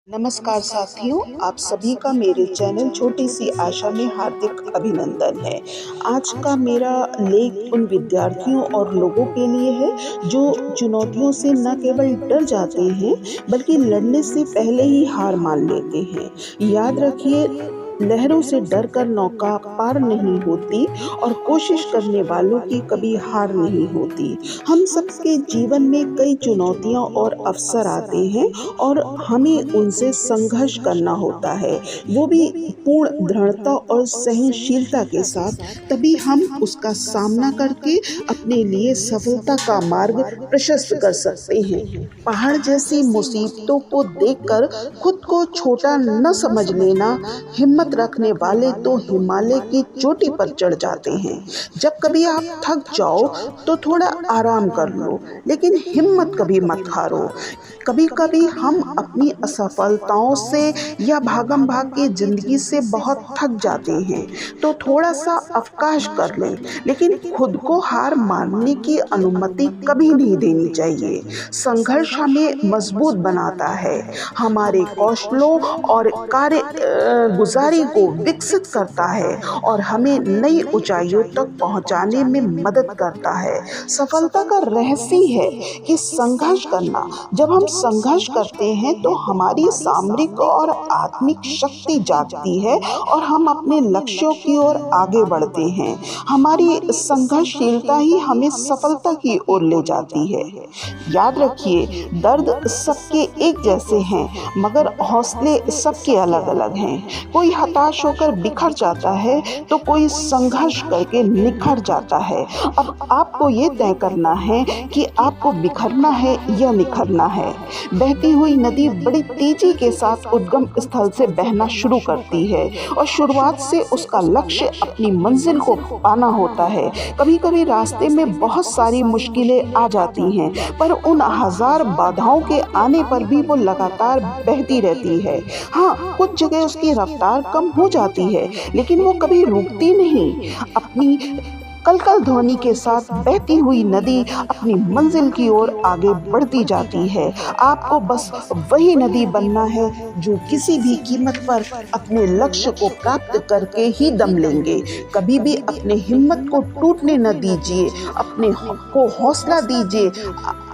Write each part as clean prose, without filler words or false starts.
नमस्कार साथियों, आप सभी का मेरे चैनल छोटी सी आशा में हार्दिक अभिनंदन है। आज का मेरा लेख उन विद्यार्थियों और लोगों के लिए है जो चुनौतियों से न केवल डर जाते हैं बल्कि लड़ने से पहले ही हार मान लेते हैं। याद रखिए, लहरों से डरकर नौका पार नहीं होती और कोशिश करने वालों की कभी हार नहीं होती। हम सबके जीवन में कई चुनौतियां और अवसर आते हैं और हमें उनसे संघर्ष करना होता है, वो भी पूर्ण दृढ़ता और सहनशीलता के साथ। तभी हम उसका सामना करके अपने लिए सफलता का मार्ग प्रशस्त कर सकते हैं। पहाड़ जैसी मुसीबतों को देखकर खुद को छोटा न समझ लेना। हिम्मत रखने वाले तो हिमालय की चोटी पर चढ़ जाते हैं। जब कभी आप थक जाओ तो थोड़ा आराम कर लो, लेकिन हिम्मत कभी मत हारो। कभी कभी हम अपनी असफलताओं से या भागम भाग की जिंदगी से बहुत थक जाते हैं, तो थोड़ा सा अवकाश कर लें, लेकिन खुद को हार मानने की अनुमति कभी नहीं देनी चाहिए। संघर्ष हमें मजबूत बनाता है, हमारे कौशलों और कार्य गुजारी को विकसित करता है और हमें नई ऊंचाइयों तक पहुंचाने में मदद करता है। सफलता का रहस्य है कि संघर्ष करना। जब हम संघर्ष करते हैं तो हमारी सामरिक और आत्मिक शक्ति जागती है और हम अपने लक्ष्यों की ओर आगे बढ़ते हैं। हमारी संघर्षशीलता ही हमें सफलता की ओर ले जाती है। याद रखिए, दर्द सबके एक जैसे हैं, मगर हौसले सबके अलग अलग हैं। कोई हताश होकर बिखर जाता है तो कोई संघर्ष करके निखर जाता है। अब आपको ये तय करना है कि आपको बिखरना है या निखरना है। बहती हुई नदी बड़ी तेजी के साथ उद्गम स्थल से बहना शुरू करती है और शुरुआत से उसका लक्ष्य अपनी मंजिल को पाना होता है। कभी कभी रास्ते में बहुत सारी मुश्किलें आ जाती हैं, पर उन हजार बाधाओं के आने पर भी वो लगातार बहती रहती है। हाँ, कुछ जगह उसकी रफ्तार कम हो जाती है, लेकिन वो कभी रुकती नहीं। अपनी कलकल ध्वनि के साथ बहती हुई नदी अपनी मंजिल की ओर आगे बढ़ती जाती है। आपको बस वही नदी बनना है जो किसी भी कीमत पर अपने लक्ष्य को प्राप्त करके ही दम लेंगे। कभी भी अपने हिम्मत को टूटने न दीजिए, अपने को हौसला दीजिए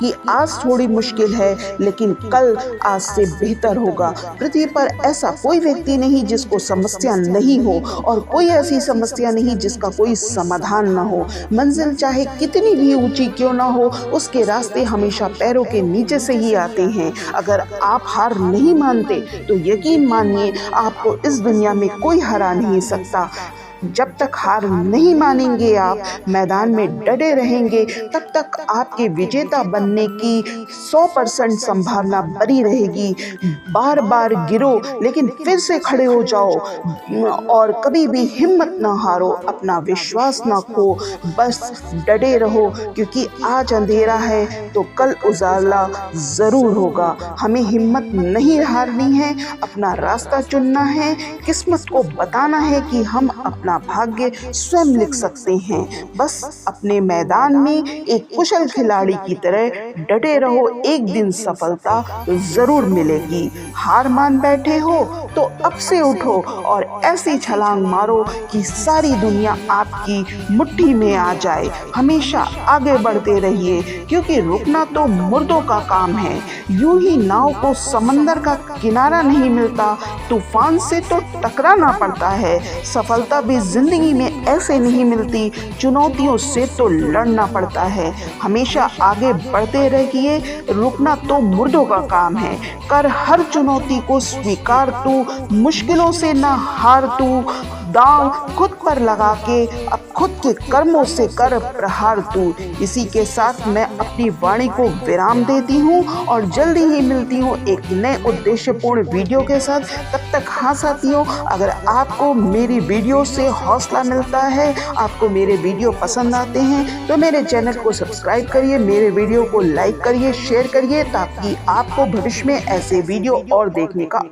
कि आज थोड़ी मुश्किल है, लेकिन कल आज से बेहतर होगा। पृथ्वी पर ऐसा कोई व्यक्ति नहीं जिसको समस्या नहीं हो, और कोई ऐसी समस्या नहीं जिसका कोई समाधान न हो। मंजिल चाहे कितनी भी ऊंची क्यों ना हो, उसके रास्ते हमेशा पैरों के नीचे से ही आते हैं। अगर आप हार नहीं मानते तो यकीन मानिए, आपको इस दुनिया में कोई हरा नहीं सकता। जब तक हार नहीं मानेंगे, आप मैदान में डटे रहेंगे, तब तक आपके विजेता बनने की 100% संभावना बनी रहेगी। बार बार गिरो, लेकिन फिर से खड़े हो जाओ और कभी भी हिम्मत ना हारो, अपना विश्वास ना खो। बस डटे रहो, क्योंकि आज अंधेरा है तो कल उजाला जरूर होगा। हमें हिम्मत नहीं हारनी है, अपना रास्ता चुनना है, किस्मत को बताना है कि हम अपना भाग्य स्वयं लिख सकते हैं। बस अपने मैदान में एक कुशल खिलाड़ी की तरह डटे रहो, एक दिन सफलता जरूर मिलेगी। हार मान बैठे हो तो अब से उठो और ऐसी छलांग मारो कि सारी दुनिया आपकी मुट्ठी में आ जाए। हमेशा आगे बढ़ते रहिए, क्योंकि रुकना तो मुर्दों का काम है। यूं ही नाव को समंदर का किनारा नहीं मिलता, तूफान से तो टकराना पड़ता है। सफलता भी जिंदगी में ऐसे नहीं मिलती, चुनौतियों से तो लड़ना पड़ता है। हमेशा आगे बढ़ते रहिए, रुकना तो मुर्दों का काम है। कर हर चुनौती को स्वीकार तू, मुश्किलों से ना हार तू। दांव खुद पर लगा के अब खुद के कर्मों से कर प्रहार तू। इसी के साथ मैं अपनी वाणी को विराम देती हूँ और जल्दी ही मिलती हूँ एक नए उद्देश्यपूर्ण वीडियो के साथ। तब तक हाँ साथियों, अगर आपको मेरी वीडियो से हौसला मिलता है, आपको मेरे वीडियो पसंद आते हैं, तो मेरे चैनल को सब्सक्राइब करिए, मेरे वीडियो को लाइक करिए, शेयर करिए, ताकि आपको भविष्य में ऐसे वीडियो और देखने का